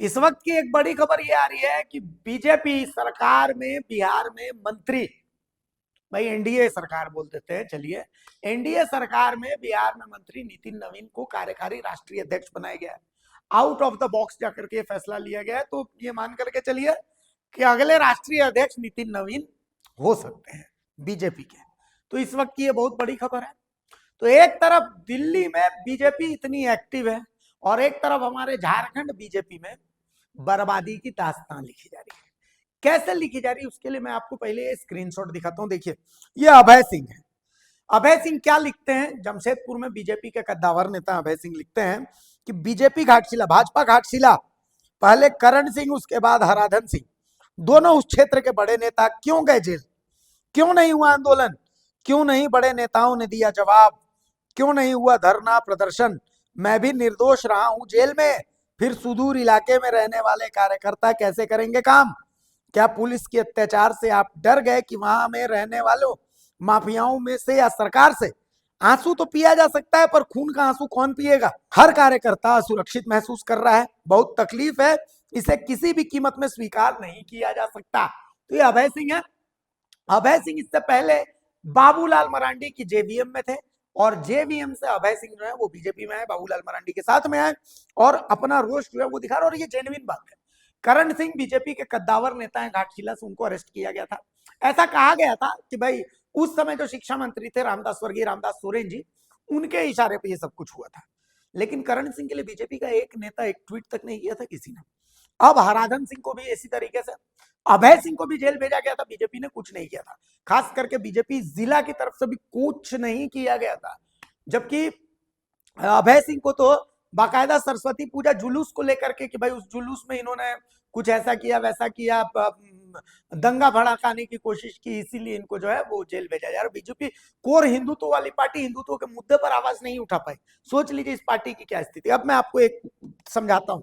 इस वक्त की एक बड़ी खबर ये आ रही है कि बीजेपी सरकार में बिहार में मंत्री, भाई एनडीए सरकार बोल देते हैं, चलिए एनडीए सरकार में बिहार में मंत्री नितिन नवीन को कार्यकारी राष्ट्रीय अध्यक्ष बनाया गया है। आउट ऑफ द बॉक्स जाकर के फैसला लिया गया है, तो ये मान करके चलिए कि अगले राष्ट्रीय अध्यक्ष नितिन नवीन हो सकते हैं बीजेपी के। तो इस वक्त की ये बहुत बड़ी खबर है। तो एक तरफ दिल्ली में बीजेपी इतनी एक्टिव है और एक तरफ हमारे झारखंड बीजेपी में बर्बादी की दास्तान लिखी जा रही है। कैसे लिखी जा रही है उसके लिए मैं आपको पहले स्क्रीनशॉट दिखाता हूं। देखिए ये अभय सिंह है। अभय सिंह क्या लिखते हैं, जमशेदपुर में बीजेपी के कद्दावर नेता अभय सिंह लिखते हैं कि बीजेपी घाटशिला, भाजपा घाटशिला, पहले करण सिंह उसके बाद हराधन सिंह, दोनों उस क्षेत्र के बड़े नेता क्यों गए जेल, क्यों नहीं हुआ आंदोलन, क्यों नहीं बड़े नेताओं ने दिया जवाब, क्यों नहीं हुआ धरना प्रदर्शन, मैं भी निर्दोष रहा हूं जेल में, फिर सुदूर इलाके में रहने वाले कार्यकर्ता कैसे करेंगे काम, क्या पुलिस के अत्याचार से आप डर गए कि वहां में रहने वालों माफियाओं में से या सरकार से आंसू तो पिया जा सकता है पर खून का आंसू कौन पिएगा। हर कार्यकर्ता असुरक्षित महसूस कर रहा है, बहुत तकलीफ है, इसे किसी भी कीमत में स्वीकार नहीं किया जा सकता। तो ये अभय सिंह है। अभय सिंह इससे पहले बाबूलाल मरांडी की जेवीएम में थे और जेवीएम से अभय सिंह जो है वो बीजेपी में है, बाबूलाल मरांडी के साथ में है और अपना रोष जो है वो दिखा रहा है। और ये जेन्युइन बात है। करण सिंह बीजेपी के कद्दावर नेता हैं, घाटशिला से उनको अरेस्ट किया गया था। ऐसा कहा गया था कि भाई उस समय जो शिक्षा मंत्री थे रामदास, स्वर्गीय रामदास सोरेन जी, उनके इशारे पे ये सब कुछ हुआ था। लेकिन करण सिंह के लिए बीजेपी का एक नेता एक ट्वीट तक नहीं किया था किसी ने। अब हराधन सिंह को भी इसी तरीके से, अभय सिंह को भी जेल भेजा गया था, बीजेपी ने कुछ नहीं किया था। खास करके बीजेपी जिला की तरफ से भी कुछ नहीं किया गया था। जबकि अभय सिंह को तो बाकायदा सरस्वती पूजा जुलूस को लेकर के कि भाई उस जुलूस में इन्होंने कुछ ऐसा किया वैसा किया, दंगा भड़काने की कोशिश की, इसीलिए इनको जो है वो जेल भेजा जा रहा है। बीजेपी कोर हिंदुत्व वाली पार्टी हिंदुत्व के मुद्दे पर आवाज नहीं उठा पाई। सोच लीजिए इस पार्टी की क्या स्थिति। अब मैं आपको एक समझाता हूं।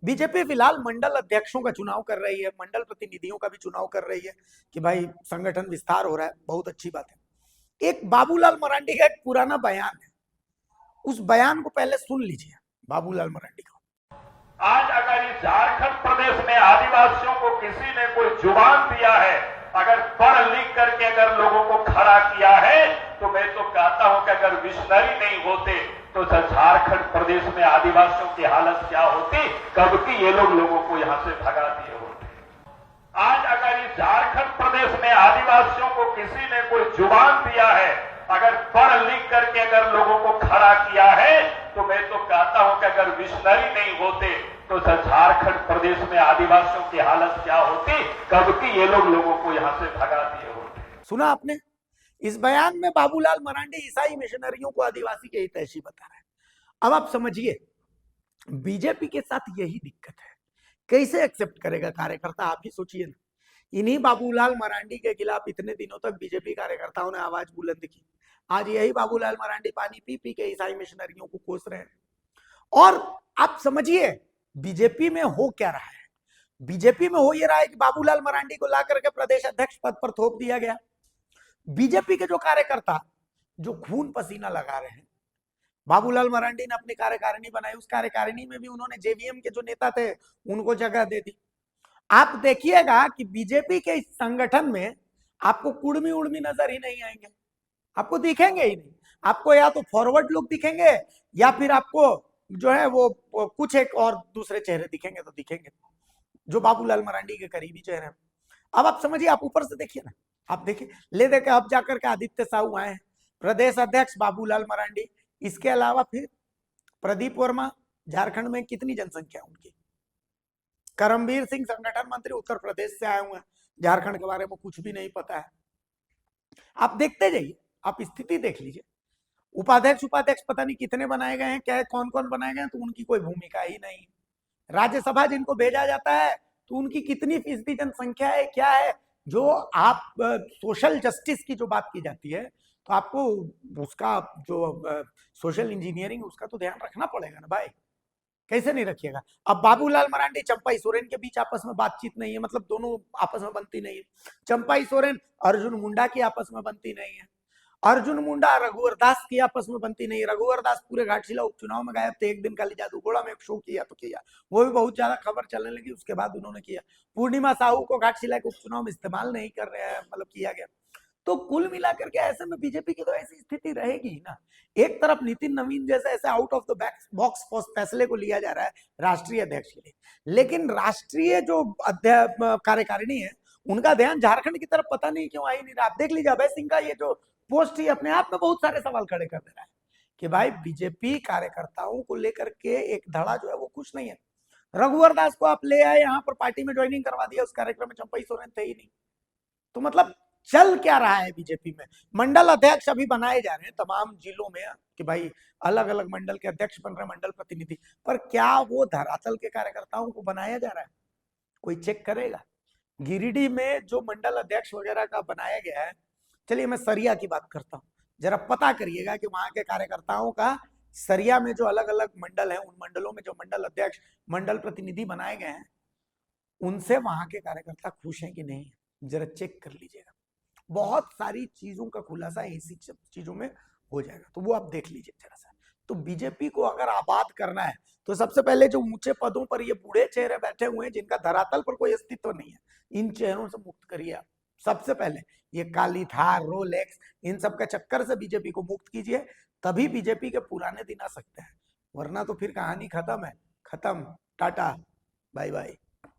बीजेपी फिलहाल मंडल अध्यक्षों का चुनाव कर रही है, मंडल प्रतिनिधियों का भी चुनाव कर रही है कि भाई संगठन विस्तार हो रहा है, बहुत अच्छी बात है। एक बाबूलाल मरांडी का एक पुराना बयान है, उस बयान को पहले सुन लीजिए बाबूलाल मरांडी का। आज अगर इस झारखंड प्रदेश में आदिवासियों को किसी ने कोई जुबान दिया है, अगर पढ़ लिख करके अगर लोगों को खड़ा किया है, तो मैं तो कहता हूं कि अगर विशनरी नहीं होते तो झारखंड प्रदेश में आदिवासियों की हालत क्या होती, कब की ये लोगों को यहां से भगा दिए होते। आज अगर इस झारखंड प्रदेश में आदिवासियों को किसी ने कोई जुबान दिया है, अगर पढ़ लिख करके अगर लोगों को खड़ा किया है, तो मैं तो कहता हूं कि अगर विशनरी नहीं होते तो झारखंड प्रदेश में आदिवासियों की हालत क्या होती, कब की ये लोगों को यहां से भगा दिए होते। सुना आपने? इस बयान में बाबूलाल मरांडी ईसाई मिशनरियों को आदिवासी के हितैषी बता रहे हैं। अब आप समझिए बीजेपी के साथ यही दिक्कत है, कैसे एक्सेप्ट करेगा कार्यकर्ता, आप ही सोचिए ना। इन्हीं बाबूलाल मरांडी के खिलाफ इतने दिनों तक बीजेपी कार्यकर्ताओं ने आवाज बुलंद की। आज यही बाबूलाल मरांडी पानी पी पी के ईसाई मिशनरियों को कोस रहे हैं। और आप समझिए बीजेपी में हो क्या रहा है। बीजेपी में हो ये रहा है कि बाबूलाल मरांडी को ला करके प्रदेश अध्यक्ष पद पर थोप दिया गया। बीजेपी के जो कार्यकर्ता जो खून पसीना लगा रहे हैं, बाबूलाल मरांडी ने अपनी कार्यकारिणी बनाई, उस कार्यकारिणी में भी उन्होंने जेवीएम के जो नेता थे उनको जगह दे दी। आप देखिएगा कि बीजेपी के इस संगठन में आपको कुड़मी उड़मी नजर ही नहीं आएंगे, आपको दिखेंगे ही नहीं। आपको या तो फॉरवर्ड लोग दिखेंगे या फिर आपको जो है वो कुछ एक और दूसरे चेहरे दिखेंगे, तो दिखेंगे जो बाबूलाल मरांडी के करीबी चेहरे। अब आप समझिए, आप ऊपर से देखिए ना, आप देखिए ले देखे अब जाकर के आदित्य साहू आए हैं, प्रदेश अध्यक्ष बाबूलाल मरांडी, इसके अलावा फिर प्रदीप वर्मा, झारखंड में कितनी जनसंख्या है उनकी, करमबीर सिंह संगठन मंत्री उत्तर प्रदेश से आए हुए हैं, झारखंड के बारे में कुछ भी नहीं पता है। आप देखते जाइए, आप स्थिति देख लीजिए। उपाध्यक्ष उपाध्यक्ष पता नहीं कितने बनाए गए हैं, क्या है, कौन कौन बनाए गए हैं, तो उनकी कोई भूमिका ही नहीं। राज्यसभा जिनको भेजा जाता है तो उनकी कितनी फीसदी जनसंख्या है, क्या है। जो आप सोशल जस्टिस की जो बात की जाती है, तो आपको उसका जो सोशल इंजीनियरिंग उसका तो ध्यान रखना पड़ेगा ना भाई, कैसे नहीं रखिएगा। अब बाबूलाल मरांडी चंपाई सोरेन के बीच आपस में बातचीत नहीं है, मतलब दोनों आपस में बनती नहीं है। चंपाई सोरेन अर्जुन मुंडा की आपस में बनती नहीं है। अर्जुन मुंडा रघुवर दास की आपस में बनती नहीं। रघुवर दास पूरे घाटशिला उपचुनाव में गायब थे, एक दिन काली जादू घोड़ा में एक शो किया तो किया, वो भी बहुत ज्यादा खबर चलने लगी, उसके बाद उन्होंने किया। पूर्णिमा साहू को घाटशिला के उपचुनाव में इस्तेमाल नहीं कर रहे हैं, मतलब किया गया। तो कुल मिलाकर के ऐसे में बीजेपी की तो ऐसी स्थिति रहेगी ही ना। एक तरफ नितिन नवीन जैसे ऐसे आउट ऑफ द बॉक्स फैसले को लिया जा रहा है राष्ट्रीय अध्यक्ष के लिए, लेकिन राष्ट्रीय जो कार्यकारिणी है उनका ध्यान झारखंड की तरफ पता नहीं क्यों आ ही नहीं रहा। आप देख लीजिए अभय सिंह का ये जो पोस्ट ही अपने आप में बहुत सारे सवाल खड़े कर दे रहा है कि भाई बीजेपी कार्यकर्ताओं को लेकर के एक धड़ा जो है वो कुछ नहीं है। रघुवर दास को आप ले आए यहाँ पर, पार्टी में ज्वाइनिंग करवा दिया, उस कार्यक्रम में चंपई सोरेन थे ही नहीं। तो मतलब चल क्या रहा है बीजेपी में? मंडल अध्यक्ष अभी बनाए जा रहे हैं तमाम जिलों में कि भाई अलग अलग मंडल के अध्यक्ष बन रहे हैं, मंडल प्रतिनिधि, पर क्या वो धरातल के कार्यकर्ताओं को बनाया जा रहा है? कोई चेक करेगा? गिरिडीह में जो मंडल अध्यक्ष वगैरह का बनाया गया है, चलिए मैं सरिया की बात करता हूँ, जरा पता करिएगा कि वहां के कार्यकर्ताओं का सरिया में जो अलग अलग मंडल है, उन मंडलों में जो मंडल अध्यक्ष मंडल प्रतिनिधि बनाए गए हैं, उनसे वहां के कार्यकर्ता खुश हैं कि नहीं, जरा चेक कर लीजिएगा। बहुत सारी चीजों का खुलासा इसी चीजों में हो जाएगा, तो वो आप देख लीजिए जरा सा। तो बीजेपी को अगर आबाद करना है तो सबसे पहले जो ऊंचे पदों पर ये बूढ़े चेहरे बैठे हुए हैं जिनका धरातल पर कोई अस्तित्व नहीं है, इन चेहरों से मुक्त करिए आप। सबसे पहले ये काली थार, रोलेक्स, इन सब के चक्कर से बीजेपी को मुक्त कीजिए, तभी बीजेपी के पुराने दिन आ सकते हैं, वरना तो फिर कहानी खत्म है। खत्म, टाटा, बाय बाय।